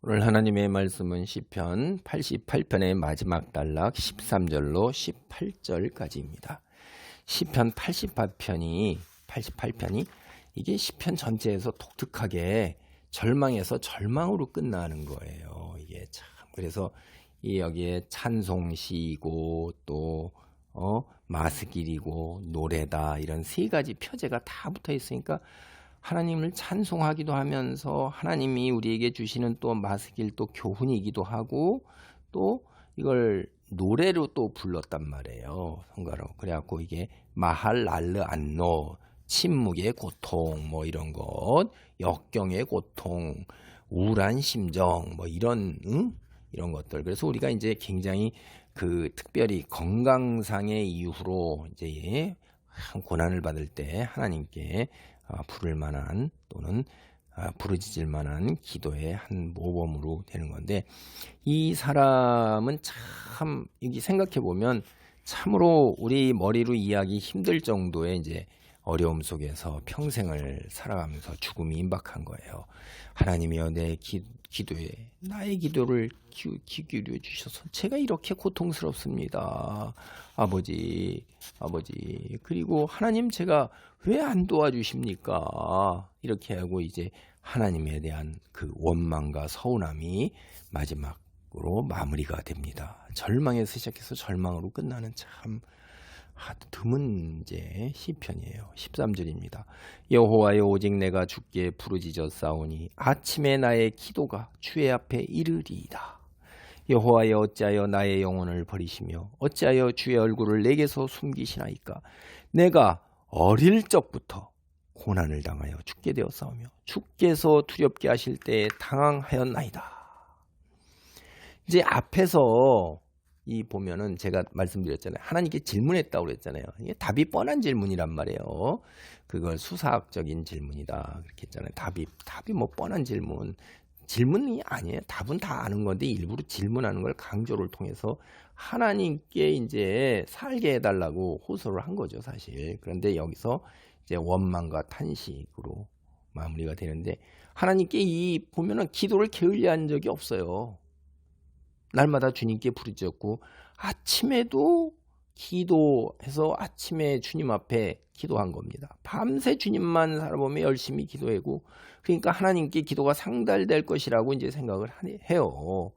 오늘 하나님의 말씀은 시편 88편의 마지막 단락 13절로 18절까지입니다. 시편 88편이 이게 시편 전체에서 독특하게 절망에서 절망으로 끝나는 거예요. 이게 참 그래서 여기에 찬송시이고 또 마스길이고 노래다 이런 세 가지 표제가 다 붙어 있으니까 하나님을 찬송하기도 하면서 하나님이 우리에게 주시는 또 마스길 또 교훈이기도 하고 또 이걸 노래로 또 불렀단 말이에요. 성가로. 그래갖고 이게 마할 날르 안노 침묵의 고통 뭐 이런 것 역경의 고통 우울한 심정 뭐 이런 이런 것들. 그래서 우리가 이제 굉장히 그 특별히 건강상의 이유로 이제 고난을 받을 때 하나님께 부를 만한 또는 부르짖을 만한 기도의 한 모범으로 되는 건데 이 사람은 참 여기 생각해 보면 참으로 우리 머리로 이해하기 힘들 정도의 이제 어려움 속에서 평생을 살아가면서 죽음이 임박한 거예요. 하나님이여 내 기도에 나의 기도를 기울여 주셔서 제가 이렇게 고통스럽습니다. 아버지 그리고 하나님 제가 왜 안 도와주십니까? 이렇게 하고 이제 하나님에 대한 그 원망과 서운함이 마지막으로 마무리가 됩니다. 절망에서 시작해서 절망으로 끝나는 참 드문 이제 시편이에요. 13절입니다. 여호와여 오직 내가 주께 부르짖었사오니 아침에 나의 기도가 주의 앞에 이르리이다. 여호와여 어찌하여 나의 영혼을 버리시며 어찌하여 주의 얼굴을 내게서 숨기시나이까. 내가 어릴 적부터 고난을 당하여 죽게 되었사오며 주께서 두렵게 하실 때에 당황하였나이다. 이제 앞에서 이 보면은 제가 말씀드렸잖아요. 하나님께 질문했다고 그랬잖아요. 이게 답이 뻔한 질문이란 말이에요. 그걸 수사학적인 질문이다. 그렇게 했잖아요. 답이 뭐 뻔한 질문이 아니에요. 답은 다 아는 건데 일부러 질문하는 걸 강조를 통해서 하나님께 이제 살게 해달라고 호소를 한 거죠, 사실. 그런데 여기서 이제 원망과 탄식으로 마무리가 되는데 하나님께 이 보면은 기도를 게을리한 적이 없어요. 날마다 주님께 부르짖었고 아침에도 기도해서 아침에 주님 앞에 기도한 겁니다. 밤새 주님만 살아보며 열심히 기도하고 그러니까 하나님께 기도가 상달될 것이라고 이제 생각을 해요.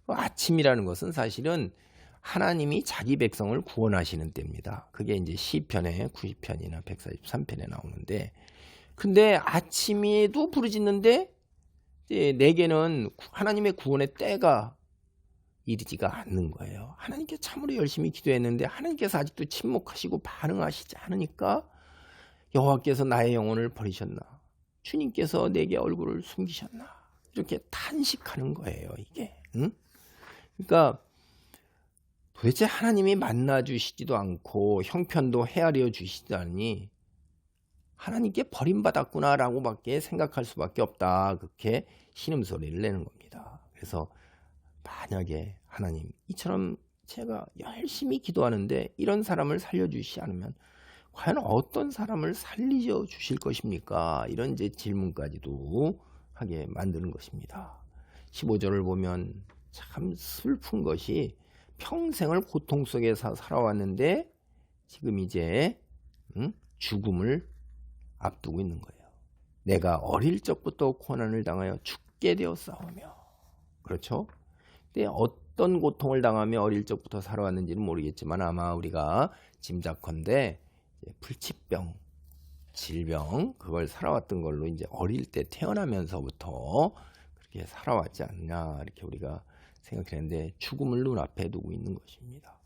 아침이라는 것은 사실은 하나님이 자기 백성을 구원하시는 때입니다. 그게 이제 시편의 90편이나 143편에 나오는데 근데 아침에도 부르짖는데 이제 내게는 하나님의 구원의 때가 이르지가 않는 거예요. 하나님께 참으로 열심히 기도했는데 하나님께서 아직도 침묵하시고 반응하시지 않으니까 여호와께서 나의 영혼을 버리셨나? 주님께서 내게 얼굴을 숨기셨나? 이렇게 탄식하는 거예요, 이게. 응? 그러니까 도대체 하나님이 만나 주시지도 않고 형편도 헤아려 주시지 않으니 하나님께 버림받았구나라고밖에 생각할 수밖에 없다. 그렇게 신음소리를 내는 겁니다. 그래서 만약에 하나님 이처럼 제가 열심히 기도하는데 이런 사람을 살려주시지 않으면 과연 어떤 사람을 살려 주실 것입니까? 이런 이제 질문까지도 하게 만드는 것입니다. 15절을 보면 참 슬픈 것이 평생을 고통 속에서 살아왔는데 지금 이제 죽음을 앞두고 있는 거예요. 내가 어릴 적부터 고난을 당하여 죽게 되었사오며 그렇죠? 어떤 고통을 당하며 어릴 적부터 살아왔는지는 모르겠지만 아마 우리가 짐작컨대 불치병, 질병 그걸 살아왔던 걸로 이제 어릴 때 태어나면서부터 그렇게 살아왔지 않냐 이렇게 우리가 생각했는데 죽음을 눈앞에 두고 있는 것입니다.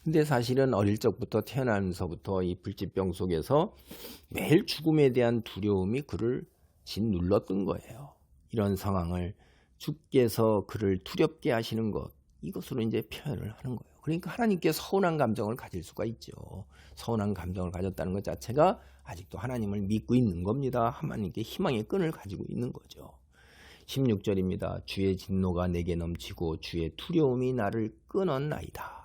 근데 사실은 어릴 적부터 태어나면서부터 이 불치병 속에서 매일 죽음에 대한 두려움이 그를 짓눌렀던 거예요. 이런 상황을 주께서 그를 두렵게 하시는 것 이것으로 이제 표현을 하는 거예요. 그러니까 하나님께 서운한 감정을 가질 수가 있죠. 서운한 감정을 가졌다는 것 자체가 아직도 하나님을 믿고 있는 겁니다. 하나님께 희망의 끈을 가지고 있는 거죠. 16절입니다. 주의 진노가 내게 넘치고 주의 두려움이 나를 끊었나이다.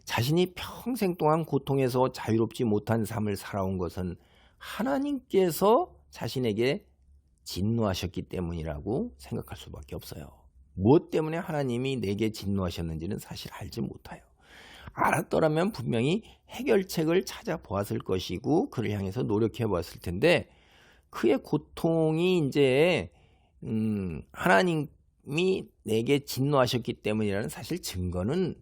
자신이 평생 동안 고통에서 자유롭지 못한 삶을 살아온 것은 하나님께서 자신에게 진노하셨기 때문이라고 생각할 수밖에 없어요. 무엇 때문에 하나님이 내게 진노하셨는지는 사실 알지 못해요. 알았더라면 분명히 해결책을 찾아보았을 것이고 그를 향해서 노력해 보았을 텐데 그의 고통이 이제 하나님이 내게 진노하셨기 때문이라는 사실 증거는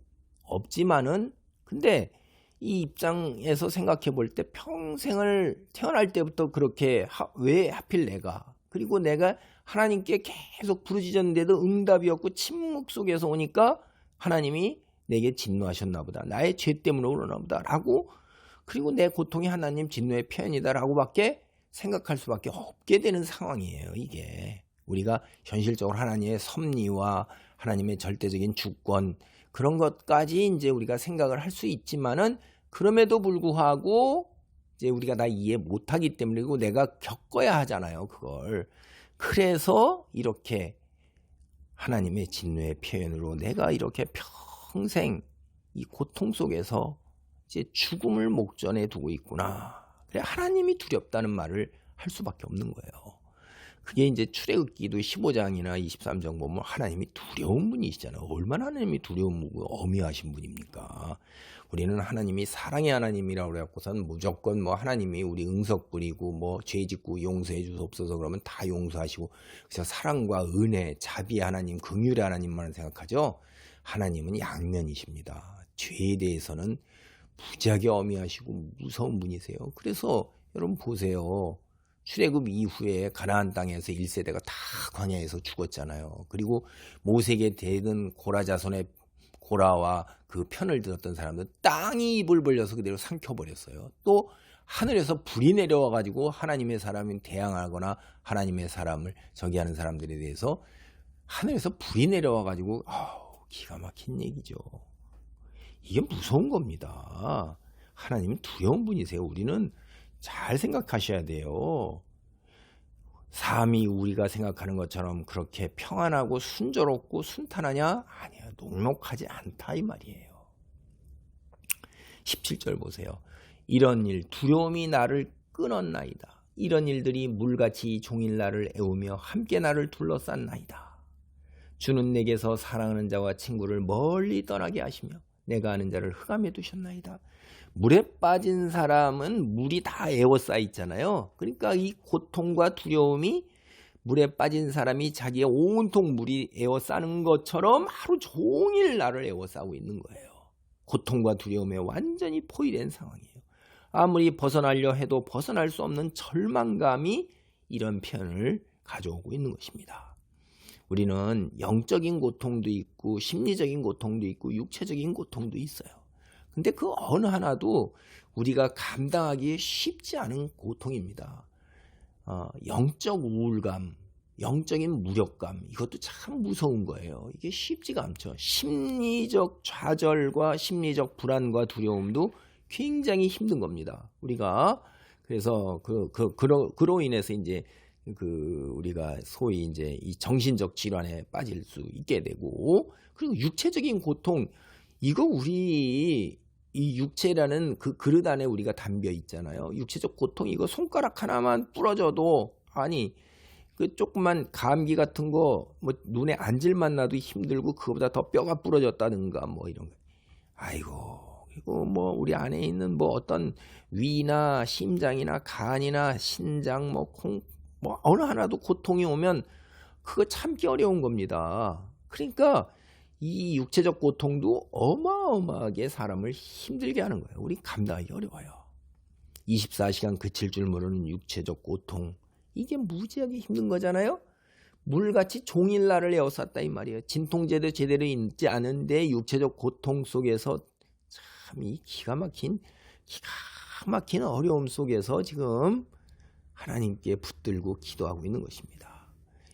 없지만은 근데 이 입장에서 생각해 볼 때 평생을 태어날 때부터 그렇게 왜 하필 내가 그리고 내가 하나님께 계속 부르짖었는데도 응답이 없고 침묵 속에서 오니까 하나님이 내게 진노하셨나 보다. 나의 죄 때문에 그러나 보다 라고 그리고 내 고통이 하나님 진노의 표현이다 라고 밖에 생각할 수밖에 없게 되는 상황이에요. 이게 우리가 현실적으로 하나님의 섭리와 하나님의 절대적인 주권 그런 것까지 이제 우리가 생각을 할 수 있지만은 그럼에도 불구하고 이제 우리가 다 이해 못하기 때문에 그리고 내가 겪어야 하잖아요. 그걸 그래서 이렇게 하나님의 진노의 표현으로 내가 이렇게 평생 이 고통 속에서 이제 죽음을 목전에 두고 있구나. 그래 하나님이 두렵다는 말을 할 수밖에 없는 거예요. 그게 이제 출애굽기도 15장이나 23장 보면 하나님이 두려운 분이시잖아요. 얼마나 하나님이 두려운 분이고 어미하신 분입니까? 우리는 하나님이 사랑의 하나님이라고 그래갖고선 무조건 뭐 하나님이 우리 응석 부리고 뭐 죄 짓고 용서해 주옵소서 그러면 다 용서하시고 그래서 사랑과 은혜, 자비의 하나님, 긍휼의 하나님만 생각하죠. 하나님은 양면이십니다. 죄에 대해서는 무지하게 어미하시고 무서운 분이세요. 그래서 여러분 보세요. 출애굽 이후에 가나안 땅에서 1세대가 다 광야에서 죽었잖아요. 그리고 모세에게 대든 고라 자손의 고라와 그 편을 들었던 사람들 땅이 입을 벌려서 그대로 삼켜버렸어요. 또 하늘에서 불이 내려와 가지고 하나님의 사람이 대항하거나 하나님의 사람을 저기하는 사람들에 대해서 하늘에서 불이 내려와 가지고 기가 막힌 얘기죠. 이게 무서운 겁니다. 하나님은 두려운 분이세요. 우리는 잘 생각하셔야 돼요. 삶이 우리가 생각하는 것처럼 그렇게 평안하고 순조롭고 순탄하냐? 아니야. 녹록하지 않다 이 말이에요. 17절 보세요. 이런 일 두려움이 나를 끊었나이다. 이런 일들이 물같이 종일 나를 애우며 함께 나를 둘러쌌나이다. 주는 내게서 사랑하는 자와 친구를 멀리 떠나게 하시며 내가 아는 자를 흑암에 두셨나이다. 물에 빠진 사람은 물이 다 에워싸 있잖아요. 그러니까 이 고통과 두려움이 물에 빠진 사람이 자기의 온통 물이 에워싸는 것처럼 하루 종일 나를 에워싸고 있는 거예요. 고통과 두려움에 완전히 포위된 상황이에요. 아무리 벗어나려 해도 벗어날 수 없는 절망감이 이런 표현을 가져오고 있는 것입니다. 우리는 영적인 고통도 있고 심리적인 고통도 있고 육체적인 고통도 있어요. 근데 그 어느 하나도 우리가 감당하기 쉽지 않은 고통입니다. 영적 우울감, 영적인 무력감 이것도 참 무서운 거예요. 이게 쉽지가 않죠. 심리적 좌절과 심리적 불안과 두려움도 굉장히 힘든 겁니다. 우리가 그래서 그로 인해서 이제 우리가 소위 이제 이 정신적 질환에 빠질 수 있게 되고 그리고 육체적인 고통 이거 우리 이 육체라는 그 그릇 안에 우리가 담겨 있잖아요. 육체적 고통 이거 손가락 하나만 부러져도 아니 그 조그만 감기 같은 거 뭐 눈에 안질만 나도 힘들고 그거보다 더 뼈가 부러졌다든가 뭐 이런 거. 아이고 이거 뭐 우리 안에 있는 뭐 어떤 위나 심장이나 간이나 신장 뭐 어느 하나도 고통이 오면 그거 참기 어려운 겁니다. 그러니까 이 육체적 고통도 어마어마하게 사람을 힘들게 하는 거예요. 우리 감당하기 어려워요. 24시간 그칠 줄 모르는 육체적 고통 이게 무지하게 힘든 거잖아요. 물같이 종일 나를 에워쌌다 이 말이에요. 진통제도 제대로 있지 않은데 육체적 고통 속에서 참 이 기가 막힌 어려움 속에서 지금 하나님께 붙들고 기도하고 있는 것입니다.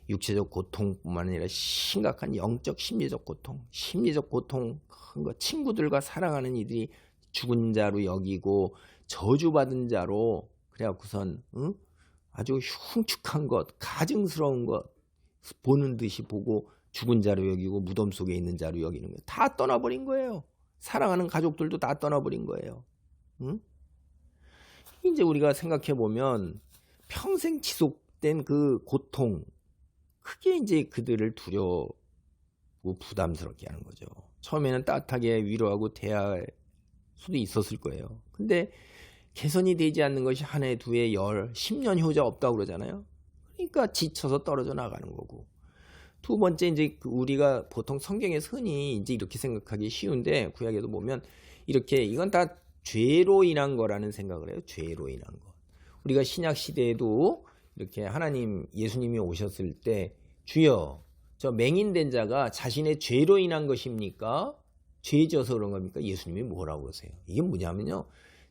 육체적 고통뿐만 아니라 심각한 영적 심리적 고통, 큰 거 친구들과 사랑하는 이들이 죽은 자로 여기고 저주받은 자로 그래갖고선 아주 흉측한 것, 가증스러운 것 보는 듯이 보고 죽은 자로 여기고 무덤 속에 있는 자로 여기는 거예요. 다 떠나버린 거예요. 사랑하는 가족들도 다 떠나버린 거예요. 이제 우리가 생각해 보면 평생 잘못된 그 고통, 크게 이제 그들을 두려워 부담스럽게 하는 거죠. 처음에는 따뜻하게 위로하고 대할 수도 있었을 거예요. 근데 개선이 되지 않는 것이 한 해, 두 해, 10년 효자 없다고 그러잖아요. 그러니까 지쳐서 떨어져 나가는 거고. 두 번째, 이제 우리가 보통 성경에서 흔히 이제 이렇게 생각하기 쉬운데, 구약에도 보면 이렇게 이건 다 죄로 인한 거라는 생각을 해요. 죄로 인한 거. 우리가 신약 시대에도 이렇게 하나님, 예수님이 오셨을 때, 주여, 저 맹인된 자가 자신의 죄로 인한 것입니까? 죄 지어서 그런 겁니까? 예수님이 뭐라고 그러세요? 이게 뭐냐면요,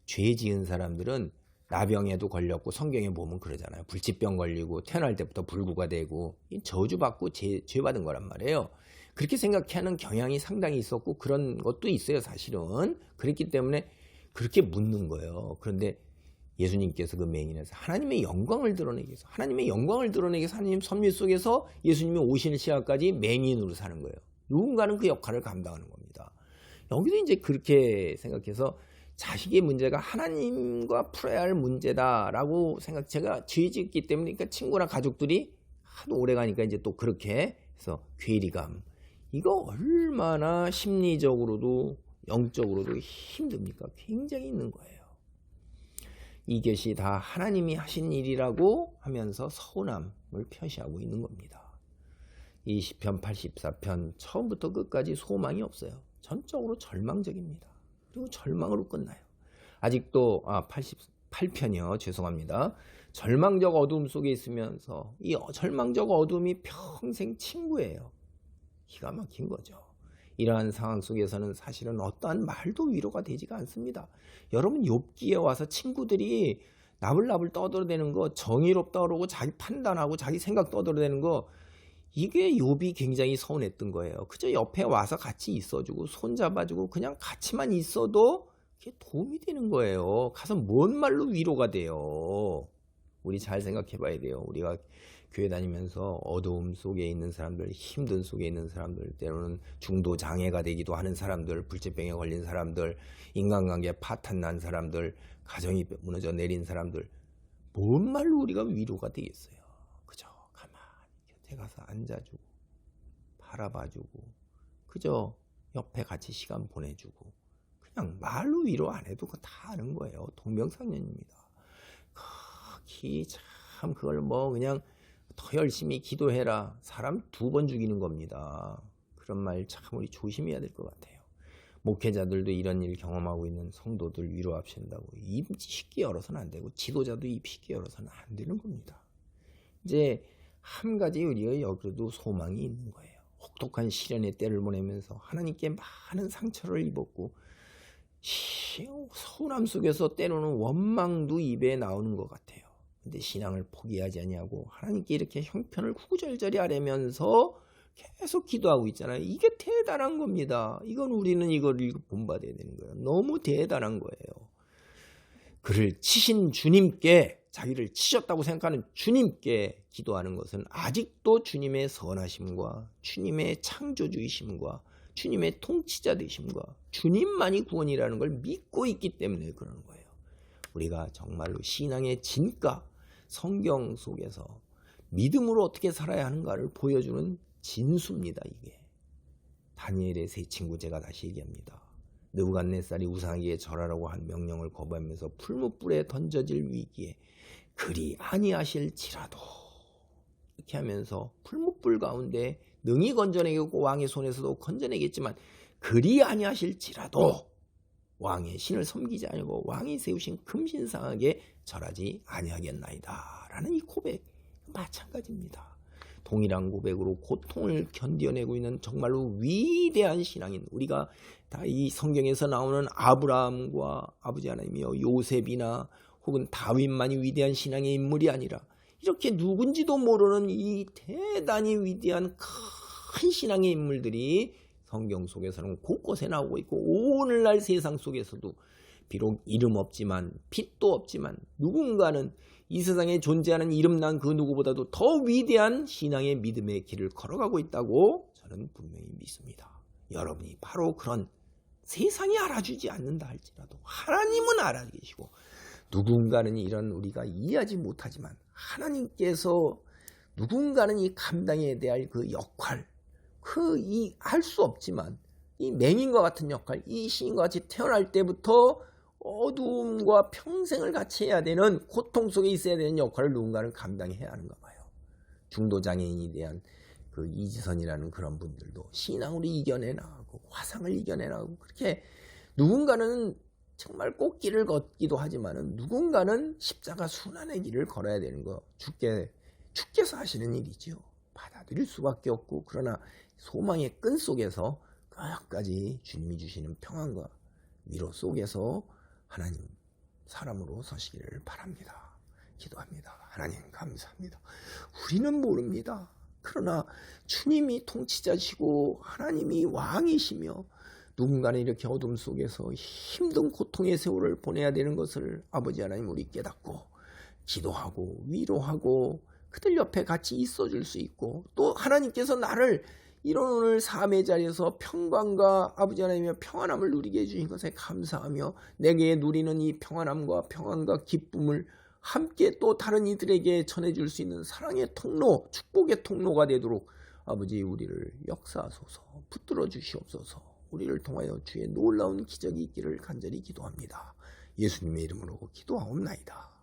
죄 지은 사람들은 나병에도 걸렸고, 성경에 보면 그러잖아요. 불치병 걸리고 태어날 때부터 불구가 되고 저주받고 죄 받은 거란 말이에요. 그렇게 생각하는 경향이 상당히 있었고 그런 것도 있어요. 사실은 그랬기 때문에 그렇게 묻는 거예요. 그런데 예수님께서 그 맹인에서 하나님의 영광을 드러내기 위해서, 하나님의 영광을 드러내기 위해서 하나님 섭리 속에서 예수님이 오시는 시간까지 맹인으로 사는 거예요. 누군가는 그 역할을 감당하는 겁니다. 여기도 이제 그렇게 생각해서 자식의 문제가 하나님과 풀어야 할 문제다라고 제가 죄 짓기 때문에, 그러니까 친구나 가족들이 하도 오래 가니까 이제 또 그렇게 해서 괴리감, 이거 얼마나 심리적으로도 영적으로도 힘듭니까? 굉장히 있는 거예요. 이것이 다 하나님이 하신 일이라고 하면서 서운함을 표시하고 있는 겁니다. 이 시편 84편 처음부터 끝까지 소망이 없어요. 전적으로 절망적입니다. 그리고 절망으로 끝나요. 아직도 88편이요. 죄송합니다. 절망적 어두움 속에 있으면서 이 절망적 어두움이 평생 친구예요. 기가 막힌 거죠. 이러한 상황 속에서는 사실은 어떠한 말도 위로가 되지가 않습니다. 여러분, 욥기에 와서 친구들이 나불나불 떠들어대는 거, 정의롭다 그러고 자기 판단하고 자기 생각 떠들어대는 거, 이게 욥이 굉장히 서운했던 거예요. 그저 옆에 와서 같이 있어주고 손잡아주고 그냥 같이만 있어도 그게 도움이 되는 거예요. 가서 뭔 말로 위로가 돼요. 우리 잘 생각해 봐야 돼요. 우리가 교회 다니면서 어두움 속에 있는 사람들, 힘든 속에 있는 사람들, 때로는 중도 장애가 되기도 하는 사람들, 불치병에 걸린 사람들, 인간관계 파탄 난 사람들, 가정이 무너져 내린 사람들, 뭔 말로 우리가 위로가 되겠어요. 그죠? 가만히 곁에 가서 앉아주고 바라봐주고 그저 옆에 같이 시간 보내주고, 그냥 말로 위로 안 해도 그거 다 아는 거예요. 동병상련입니다. 참 그걸 뭐 그냥 더 열심히 기도해라, 사람 2번 죽이는 겁니다. 그런 말 참 우리 조심해야 될 것 같아요. 목회자들도 이런 일 경험하고 있는 성도들 위로합시다고 입 쉽게 열어서는 안 되고, 지도자도 입 쉽게 열어서는 안 되는 겁니다. 이제 한 가지 우리가 여기도 소망이 있는 거예요. 혹독한 시련의 때를 보내면서 하나님께 많은 상처를 입었고 서운함 속에서 때로는 원망도 입에 나오는 것 같아요. 근데 신앙을 포기하지 아니하고 하나님께 이렇게 형편을 구구절절히 아뢰면서 계속 기도하고 있잖아요. 이게 대단한 겁니다. 이건 우리는 이걸 본받아야 되는 거예요. 너무 대단한 거예요. 그를 치신 주님께, 자기를 치셨다고 생각하는 주님께 기도하는 것은 아직도 주님의 선하심과 주님의 창조주이심과 주님의 통치자 되심과 주님만이 구원이라는 걸 믿고 있기 때문에 그러는 거예요. 우리가 정말로 신앙의 진가, 성경 속에서 믿음으로 어떻게 살아야 하는가를 보여주는 진수입니다. 이게 다니엘의 세 친구, 제가 다시 얘기합니다. 느부갓네살이 우상에게 절하라고 한 명령을 거부하면서 풀무불에 던져질 위기에 그리 아니하실지라도 이렇게 하면서 풀무불 가운데 능히 건져내겠고 왕의 손에서도 건져내겠지만 그리 아니하실지라도 왕의 신을 섬기지 아니하고 왕이 세우신 금신상에게 절하지 아니하겠나이다 라는 이 고백, 마찬가지입니다. 동일한 고백으로 고통을 견뎌내고 있는 정말로 위대한 신앙인, 우리가 다 이 성경에서 나오는 아브라함과 아버지 하나님이요 요셉이나 혹은 다윗만이 위대한 신앙의 인물이 아니라 이렇게 누군지도 모르는 이 대단히 위대한 큰 신앙의 인물들이 성경 속에서는 곳곳에 나오고 있고, 오늘날 세상 속에서도 비록 이름 없지만 빛도 없지만 누군가는 이 세상에 존재하는 이름난 그 누구보다도 더 위대한 신앙의 믿음의 길을 걸어가고 있다고 저는 분명히 믿습니다. 여러분이 바로 그런, 세상이 알아주지 않는다 할지라도 하나님은 알아계시고 누군가는 이런 우리가 이해하지 못하지만 하나님께서 누군가는 이 감당해야 될 그 역할, 할 수 없지만 이 맹인과 같은 역할, 이 시인과 같이 태어날 때부터 어두움과 평생을 같이 해야 되는 고통 속에 있어야 되는 역할을 누군가는 감당해야 하는가 봐요. 중도장애인에 대한 그 이지선이라는 그런 분들도 신앙으로 이겨내 나가고 화상을 이겨내 나가고 그렇게 누군가는 정말 꽃길을 걷기도 하지만은 누군가는 십자가 순환의 길을 걸어야 되는 거 주께서 하시는 일이죠. 받아들일 수밖에 없고 그러나 소망의 끈 속에서 끝까지 주님이 주시는 평안과 위로 속에서 하나님 사람으로 서시기를 바랍니다. 기도합니다. 하나님 감사합니다. 우리는 모릅니다. 그러나 주님이 통치자시고 하나님이 왕이시며 누군가는 이렇게 어둠 속에서 힘든 고통의 세월을 보내야 되는 것을 아버지 하나님 우리 깨닫고 기도하고 위로하고 그들 옆에 같이 있어줄 수 있고 또 하나님께서 나를 이런 오늘 삶의 자리에서 평강과 아버지 하나님의 평안함을 누리게 해주신 것에 감사하며 내게 누리는 이 평안함과 평안과 기쁨을 함께 또 다른 이들에게 전해줄 수 있는 사랑의 통로, 축복의 통로가 되도록 아버지 우리를 역사하소서, 붙들어 주시옵소서. 우리를 통하여 주의 놀라운 기적이 있기를 간절히 기도합니다. 예수님의 이름으로 기도하옵나이다.